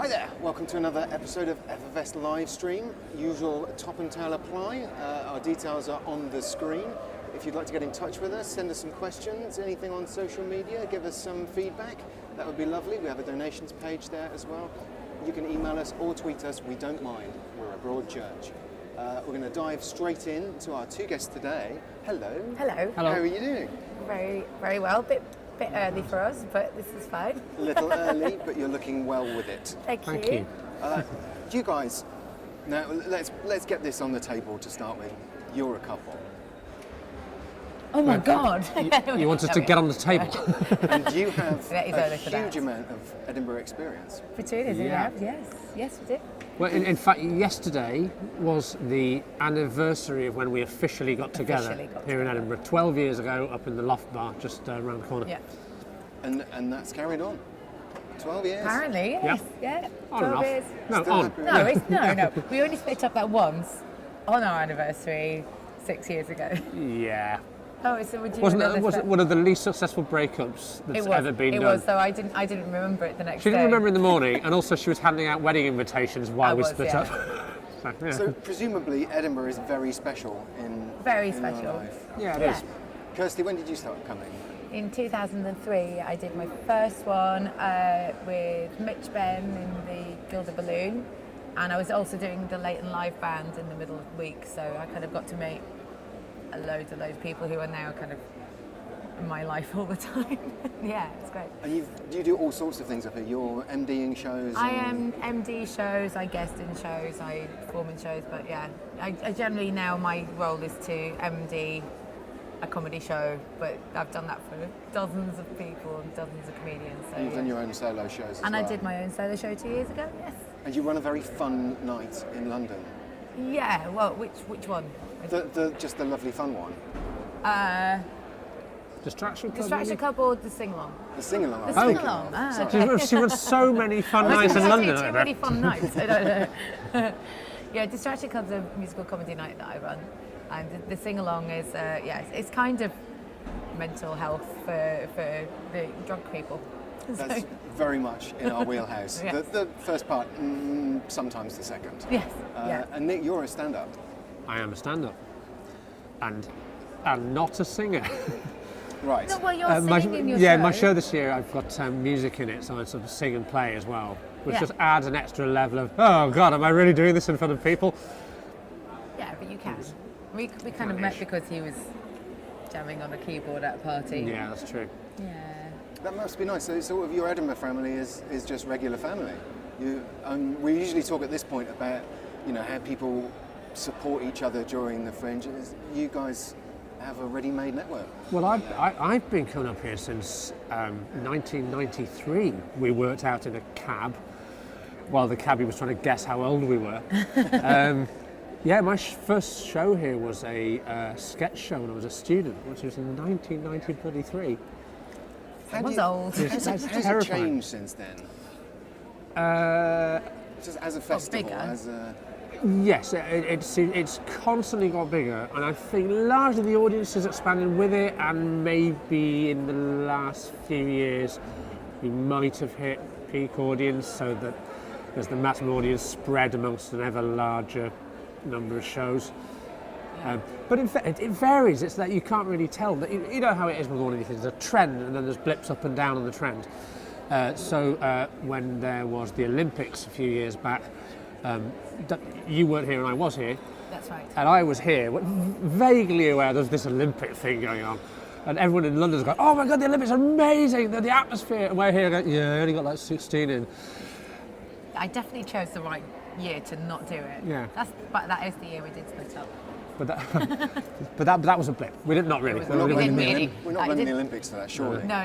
Hi there, welcome to another episode of FFS Livestream. Usual top and tail apply. Our details are on the screen. If you'd like to get in touch with us, send us some questions, anything on social media, give us some feedback. That would be lovely. We have a donations page there as well. You can email us or tweet us, we don't mind. We're a broad church. We're going to dive straight in to our two guests today. Hello. Hello. How are you doing? Very, very well. Bit early for us, but this is fine. A little early, but you're looking well with it. Thank Thank you. You guys, now let's get this on the table to start with. You're a couple. Oh my God! You want us to get on the table? And you have That is a early for that. huge amount of Edinburgh experience. Between us, Yeah. yes, we do. Well, in fact, yesterday was the anniversary of when we officially got together here in Edinburgh. 12 years ago, up in the Loft Bar, just around the corner. Yeah. And that's carried on. 12 years. Apparently, yes. Yeah. On and 12 off. years. No, Still on. happy. No. We only split up that once on our anniversary 6 years ago. Yeah. Oh, so would you? Was remember it one of the least successful breakups that's ever been done? It was. So I didn't remember it the next day. She didn't remember in the morning, and also she was handing out wedding invitations while we split up. So presumably Edinburgh is very special in Very in your special. life. Yeah, it Yeah. is. Kirsty, when did you start coming? In 2003, I did my first one with Mitch Ben in the Gilder Balloon, and I was also doing the late and live band in the middle of the week, so I kind of got to meet a load of people who are now kind of in my life all the time. Yeah, it's great. And you do all sorts of things up here. You're MDing shows. I am MD shows, I guest in shows, I perform in shows, but yeah, I generally now my role is to MD a comedy show, but I've done that for dozens of people and dozens of comedians. So You've yeah. done your own solo shows as And well. I did my own solo show 2 years ago, yes. And you run a very fun night in London. Yeah, well, which one? Just the lovely fun one. Distraction Club. Distraction Club or the sing-along? The sing-along. I The was thinking. sing-along, Sorry. She runs so many fun nights in I London. do I too bet. many fun nights. I don't know. Yeah, Distraction Club's a musical comedy night that I run, and the sing-along is it's kind of mental health for the drunk people. That's very much in our wheelhouse. Yes. The first part, sometimes the second. Yes. Yeah. And Nick, you're a stand-up. I am a stand-up, and not a singer. Right. No, well, you're singing in your yeah, show. my show this year, I've got music in it, so I sort of sing and play as well, which Yeah. just adds an extra level of, oh God, am I really doing this in front of people? Yeah, but you can. We kind of met because he was jamming on a keyboard at a party. Yeah, that's true. Yeah. That must be nice. So sort of your Edinburgh family is just regular family. We usually talk at this point about, how people support each other during the Fringe. You guys have a ready-made network. Well, I've been coming up here since 1993. We worked out in a cab while the cabbie was trying to guess how old we were. Yeah, my first show here was a sketch show when I was a student, which was in 1993. Someone's old. How's it terrifying. changed since then? Just as a festival, bigger. as a... Yes, it's constantly got bigger, and I think largely the audience is expanding with it, and maybe in the last few years we might have hit peak audience, so that there's the maximum audience spread amongst an ever larger number of shows. But in fact, it varies. It's that you can't really tell. You know how it is with all of these things. There's a trend, and then there's blips up and down on the trend. So when there was the Olympics a few years back, you weren't here and I was here. That's right. And I was here, vaguely aware there's this Olympic thing going on. And everyone in London's going, oh my God, the Olympics are amazing, the atmosphere. And we're here going, yeah, I only got like 16 in. I definitely chose the right year to not do it. Yeah. But that is the year we did split up. But that was a blip. We did not really. It We're not We running, didn't really. we're not I running the didn't- Olympics for that, surely. No.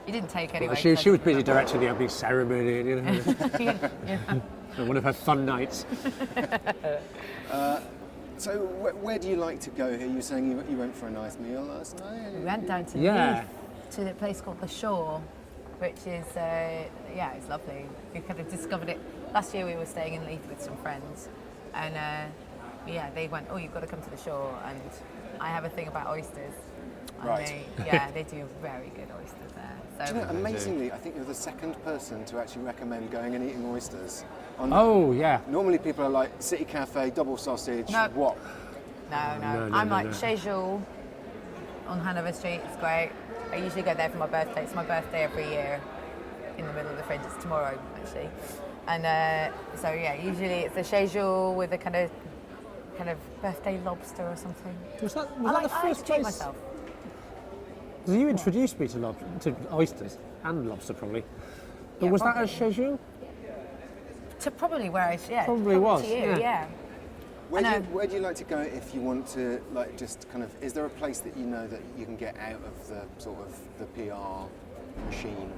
You didn't take anyway. She was busy directing the opening ceremony, Yeah. and one of her fun nights. So where do you like to go here? You were saying you went for a nice meal last night? We went down to Yeah. Leith, to the place called The Shore, which is, it's lovely. We kind of discovered it. Last year we were staying in Leith with some friends, and they went, oh, you've got to come to The Shore, and I have a thing about oysters. on Right. me. Yeah, they do very good oysters there. So Do you know, amazingly, I think you're the second person to actually recommend going and eating oysters. On Oh, yeah. Normally people are like City Cafe, double sausage, No. what? no. No, I'm no, like no. Chez Jules on Hanover Street. It's great. I usually go there for my birthday. It's my birthday every year in the middle of the Fringe. It's tomorrow, actually. And so yeah, usually it's a Chez Jules with a kind of birthday lobster or something. Was that I like the to first treat place? myself. You introduced me to oysters and lobster, probably. But Yeah, was probably. that at Chez Jules? To probably where I Probably was, to you, yeah. yeah. Where do you like to go if you want to, like, just kind of, is there a place that you know that you can get out of the sort of the PR machine?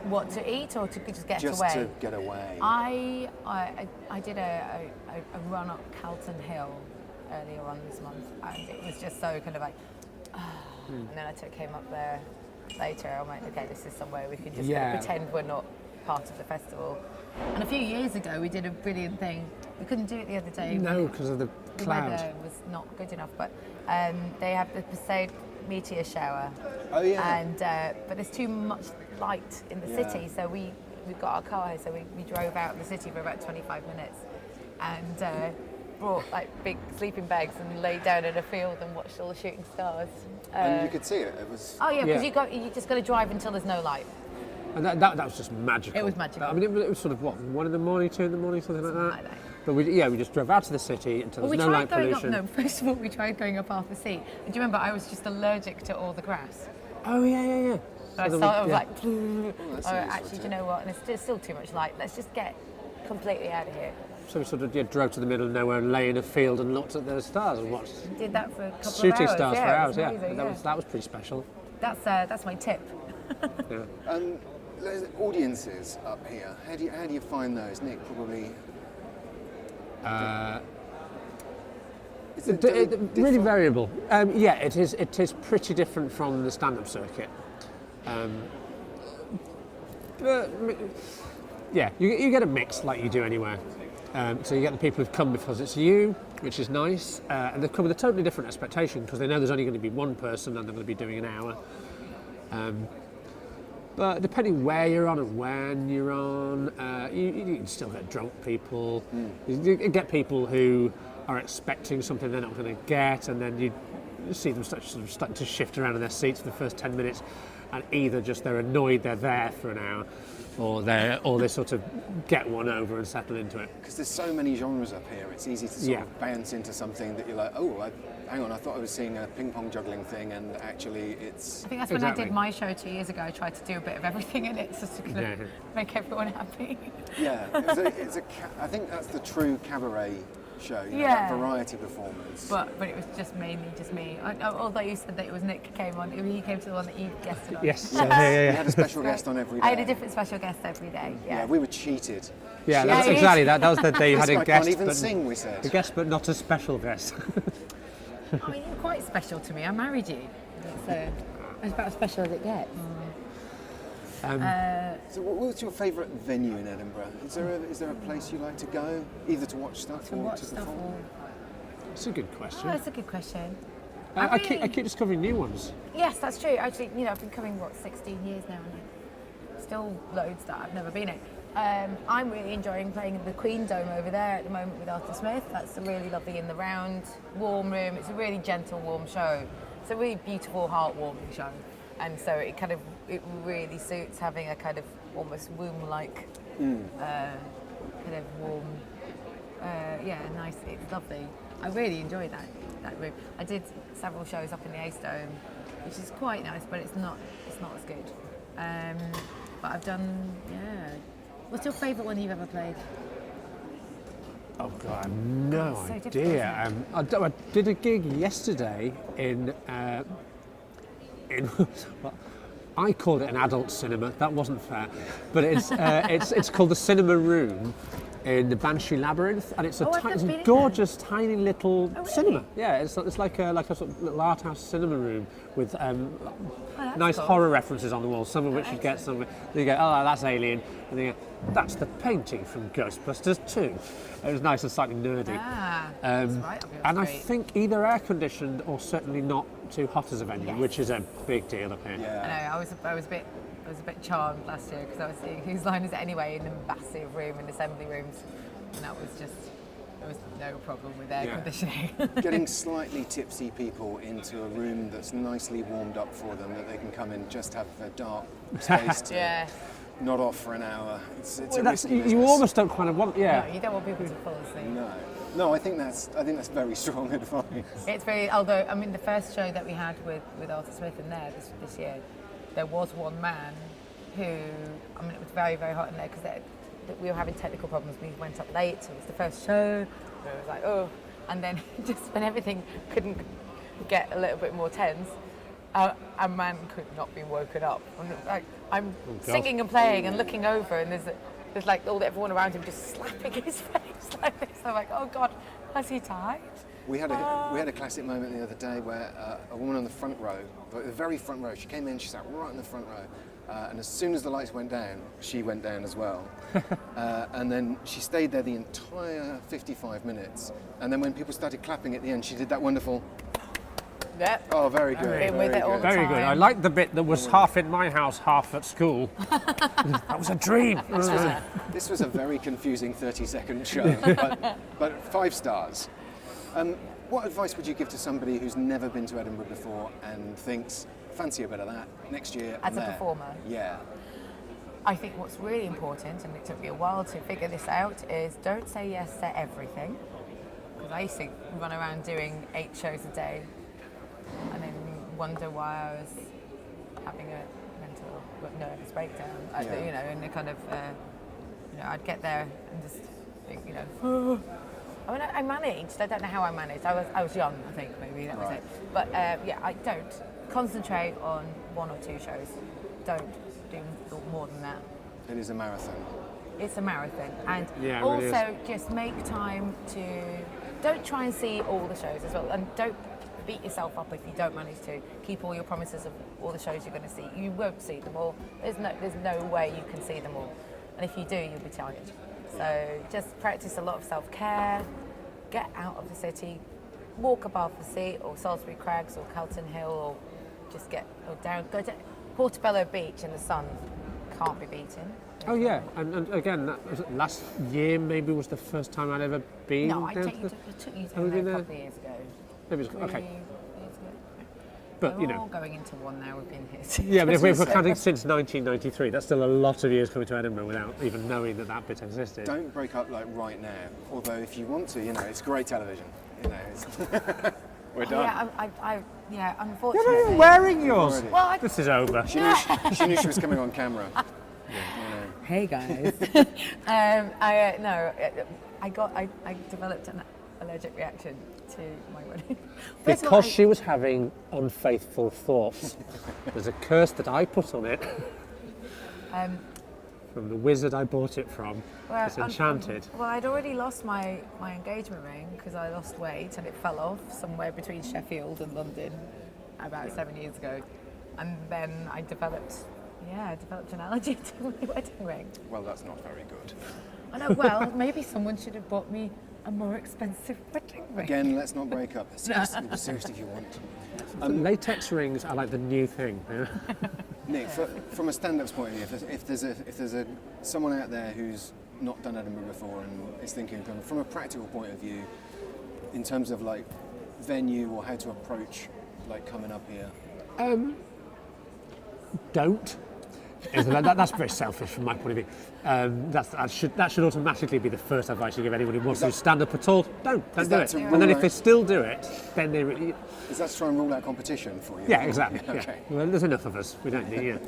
What, to eat or to just get Just away? to get away. I did a run up Calton Hill earlier on this month, and it was just so kind of like, and then I came up there later. I'm like, okay, this is somewhere we could just Yeah. pretend we're not part of the festival. And a few years ago, we did a brilliant thing. We couldn't do it the other day. No, because of the The cloud. weather was not good enough, but they have the Perseid meteor shower. Oh, yeah. And but there's too much light in the Yeah. city, so we got our car here, so we drove out of the city for about 25 minutes, and brought like big sleeping bags and laid down in a field and watched all the shooting stars. And you could see it. It was. Oh yeah, because Yeah. you just got to drive until there's no light. And that was just magical. It was magical. I mean, it was sort of, 1 in the morning, 2 in the morning, something like that. Like that. But we just drove out to the city until Well, there we was no tried light going pollution. up. No, first of all, we tried going up Arthur Seat. And do you remember I was just allergic to all the grass? Oh, yeah. So I then sort of yeah. like, that's a useful actually, do you tip. know what? And it's still too much light. Let's just get completely out of here. So we sort of drove to the middle of nowhere and lay in a field and looked at the stars and watched Did that for a couple shooting of hours. stars for it hours. was Yeah, amazing, that was pretty special. That's my tip. Yeah. There's audiences up here. How do you find those? Nick probably. Is it Really different? variable. Yeah, it is pretty different from the stand-up circuit. But yeah, you get a mix like you do anywhere. So you get the people who've come because it's you, which is nice, and they've come with a totally different expectation because they know there's only going to be one person and they're going to be doing an hour. But depending where you're on and when you're on, you can still get drunk people. You get people who are expecting something they're not going to get, and then you see them start to shift around in their seats for the first 10 minutes, and either just they're annoyed they're there for an hour, or they sort of get one over and settle into it. Because there's so many genres up here, it's easy to sort of bounce into something that you're like, hang on, I thought I was seeing a ping pong juggling thing, and actually it's. I think that's when Exactly. I did my show 2 years ago. I tried to do a bit of everything in it just to kind of make everyone happy. Yeah, I think that's the true cabaret show, you know, Yeah. that variety performance. But it was just mainly just me. Although you said that it was Nick who came on, he came to the one that you guested on. Yes. You had a special guest on every day. I had a different special guest every day. Yeah, we were cheated. Yeah, Yeah, that's it is. exactly that. That was the day you This had guy a guest, can't even but sing, we said. a guest, but not a special guest. I mean, you're quite special to me. I married you. So it's about as special as it gets. So what's your favourite venue in Edinburgh? Is there a place you like to go, either to watch stuff or Watch to stuff. perform? It's a good question. Oh, that's a good question. I keep discovering new ones. Yes, that's true. Actually, I've been coming 16 years now, and still loads that I've never been at. I'm really enjoying playing in the Queen Dome over there at the moment with Arthur Smith. That's a really lovely in the round, warm room. It's a really gentle, warm show. It's a really beautiful, heartwarming show, and so it really suits having a kind of almost womb-like kind of warm. Nice. It's lovely. I really enjoyed that room. I did several shows up in the Ace Dome, which is quite nice, but it's not as good. But I've done, What's your favourite one you've ever played? Oh God, I have no It's so difficult, idea. I did a gig yesterday in well, I called it an adult cinema. That wasn't fair, but it's called the Cinema Room in the Banshee Labyrinth, and it's I've never it's been a in gorgeous, tiny little really? cinema. Yeah, it's like a sort of little art house cinema room with that's nice cool. horror references on the wall. Some of which you get, some of you go, oh, that's Alien, and then you go, that's the painting from Ghostbusters 2. It was nice and slightly nerdy. That's right up your And I street. think either air conditioned or certainly not too hot as a venue, which is a big deal up here. I know. I was a bit charmed last year because I was seeing whose line is it anyway in the massive room and assembly rooms, and that was just. There was no problem with air conditioning. Getting slightly tipsy people into a room that's nicely warmed up for them, that they can come in, just have a dark space to nod off for an hour. It's a risky business. You almost don't kind of want, No, you don't want people to fall asleep. No, I think that's very strong advice. It's very. Although I mean, the first show that we had with Arthur Smith in there this year, there was one man who, I mean, it was very, very hot in there because we were having technical problems. We went up late, so it was the first show. So it was like, oh, and then just when everything couldn't get a little bit more tense, a man could not be woken up. And like, I'm singing and playing and looking over, and there's like everyone around him just slapping his face like this. I'm like, oh God, has he died? We had a classic moment the other day where a woman on the front row, the very front row, she came in, she sat right in the front row. And as soon as the lights went down, she went down as well. And then she stayed there the entire 55 minutes. And then when people started clapping at the end, she did that wonderful... Yep. Oh, very good. Been with it all the Very time. good. I like the bit that was half in my house, half at school. That was a dream. This was a very confusing 30-second show, but 5 stars. What advice would you give to somebody who's never been to Edinburgh before and thinks, fancy a bit of that, next year As a performer? Yeah. I think what's really important, and it took me a while to figure this out, is don't say yes to everything. Because I used to run around doing 8 shows a day and then wonder why I was having a nervous breakdown. You know, and the kind of, I'd get there and just think, I mean, I managed. I don't know how I managed. I was young, I think, maybe that was it. But I don't concentrate on 1 or 2 shows. Don't do more than that. It is a marathon. It's a marathon, and Yeah, it also really is. just make time to. Don't try and see all the shows as well, and don't beat yourself up if you don't manage to. Keep all your promises of all the shows you're going to see. You won't see them all. There's no way you can see them all, and if you do, you'll be tired. So just practice a lot of self-care. Get out of the city, walk above the sea, or Salisbury Crags, or Calton Hill, or just go to Portobello Beach in the sun. Can't be beaten. Oh yeah, and again, that was last year maybe was the first time I'd ever been. No, I down took to you the- to a couple of years ago. Maybe it was, 3 okay, years ago. but We're all going into one now. We've been here. yeah, but if we're counting since 1993, that's still a lot of years coming to Edinburgh without even knowing that bit existed. Don't break up like right now. Although if you want to, it's great television. We're done. Yeah, You're unfortunately. not even wearing yours. Already. Well, This is over. She knew she was coming on camera. Hey guys. I developed an allergic reaction to my wedding. First of all, Because she was having unfaithful thoughts. There's a curse that I put on it. From the wizard I bought it from. It's enchanted. Well, I'd already lost my engagement ring because I lost weight and it fell off somewhere between Sheffield and London about 7 years ago. And then I developed an allergy to my wedding ring. Well, that's not very good. I know, well, maybe someone should have bought me a more expensive wedding ring. Again, let's not break up. Seriously, if you want to. Latex rings are like the new thing. Nick, from a stand-up's point of view, if there's someone out there who's not done Edinburgh before and is thinking from a practical point of view, in terms of like venue or how to approach like coming up here. Don't. That's very selfish from my point of view. That should automatically be the first advice you give anyone who wants to stand up at all. Don't do it. And then if they still do it, then they really... Is that to try and rule out competition for you? Yeah, exactly. Okay. Yeah. Well, there's enough of us. We don't need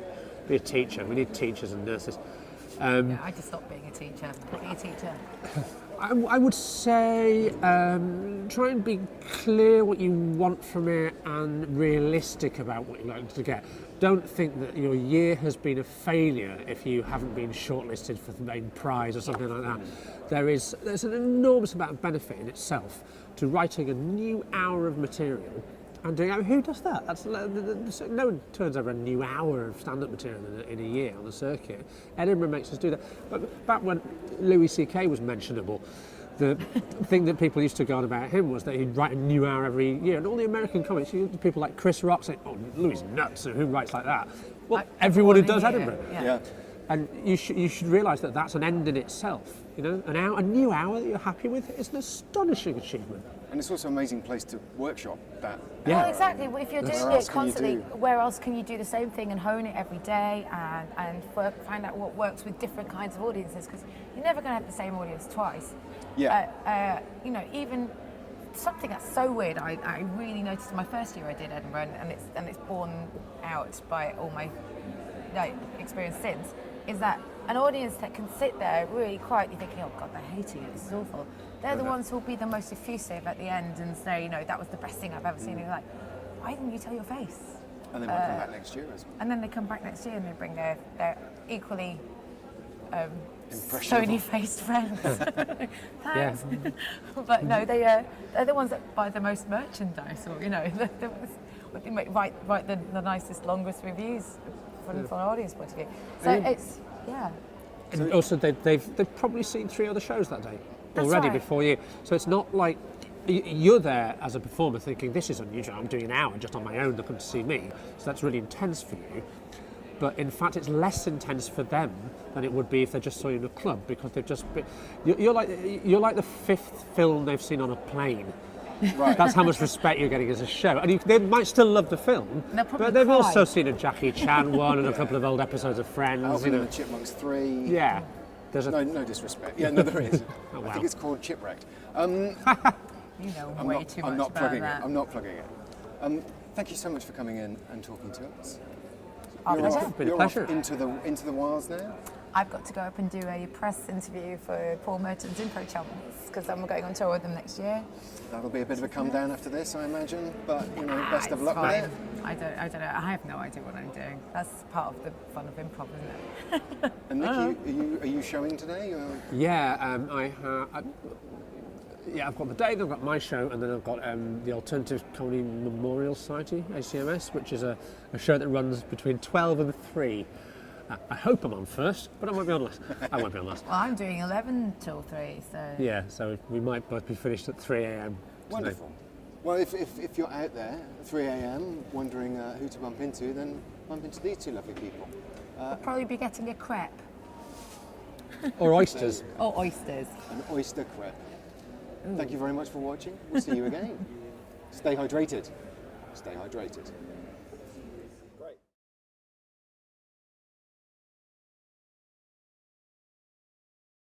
be a teacher. We need teachers and nurses. I just stopped being a teacher. Be a teacher. I would say try and be clear what you want from it and realistic about what you'd like to get. Don't think that your year has been a failure if you haven't been shortlisted for the main prize or something like that. There's an enormous amount of benefit in itself to writing a new hour of material and doing. Who does that? No one turns over a new hour of stand-up material in a year on the circuit. Edinburgh makes us do that. But back when Louis C.K. was mentionable, the thing that people used to go on about him was that he'd write a new hour every year, and all the American comics, people like Chris Rock saying, "Oh, Louis nuts! Who writes like that?" Well, everyone who does Edinburgh. Yeah. And you should realise that that's an end in itself. You know, a new hour that you're happy with is an astonishing achievement. And it's also an amazing place to workshop that. Well, exactly. Well, if you're Where doing else it can you constantly, do? where else can you do the same thing and hone it every day and find out what works with different kinds of audiences? Because you're never going to have the same audience twice. Yeah. You know, even something that's so weird. I really noticed in my first year I did Edinburgh, and it's borne out by all my experience since. Is that an audience that can sit there really quietly thinking, "Oh God, they're hating it. This is awful." They're the ones who will be the most effusive at the end and say, "You know, that was the best thing I've ever seen." And you're like, "Why didn't you tell your face?" And they might come back next year as well. And then they come back next year and they bring their equally Impressionable. stony-faced friends. Thanks. But no, they're the ones that buy the most merchandise, or you know, they might write the nicest, longest reviews from an audience point of view. So it's And also, they've probably seen 3 other shows that day already right. before you. So it's not like you're there as a performer thinking, this is unusual, I'm doing an hour just on my own, they're coming to see me. So that's really intense for you. But in fact, it's less intense for them than it would be if they just saw you in a club, because they've just been, you're like the 5th film they've seen on a plane. Right. That's how much respect you're getting as a show. And they might still love the film, but they've also seen a Jackie Chan one and a couple of old episodes of Friends. Alvin and the Chipmunks 3. Yeah. There's No disrespect. Yeah, no, there is. Oh, wow. I think it's called Chipwrecked. you know way too much about that. I'm not plugging it. Thank you so much for coming in and talking to us. Our You're pleasure. off, Been a you're pleasure. off into the wilds now. I've got to go up and do a press interview for Paul Merton's Info Chums because I'm going on tour with them next year. That'll be a bit of a come down after this, I imagine. But you know, best of It's luck fine. with it. I don't know. I have no idea what I'm doing. That's part of the fun of improv, isn't it? And Nicky, are you showing today? Or? Yeah, I've got the day, then I've got my show, and then I've got the Alternative Comedy Memorial Society, ACMS, which is a show that runs between 12 and 3. I hope I'm on first, but I won't be on last. I won't be on last. Well, I'm doing 11 till 3, so... Yeah, so we might both be finished at 3 a.m. Wonderful. Well, if you're out there at 3 a.m. wondering who to bump into, then bump into these 2 lovely people. I'll probably be getting a crepe. Or oysters. Or oysters. An oyster crepe. Thank you very much for watching. We'll see you again. Stay hydrated. Stay hydrated.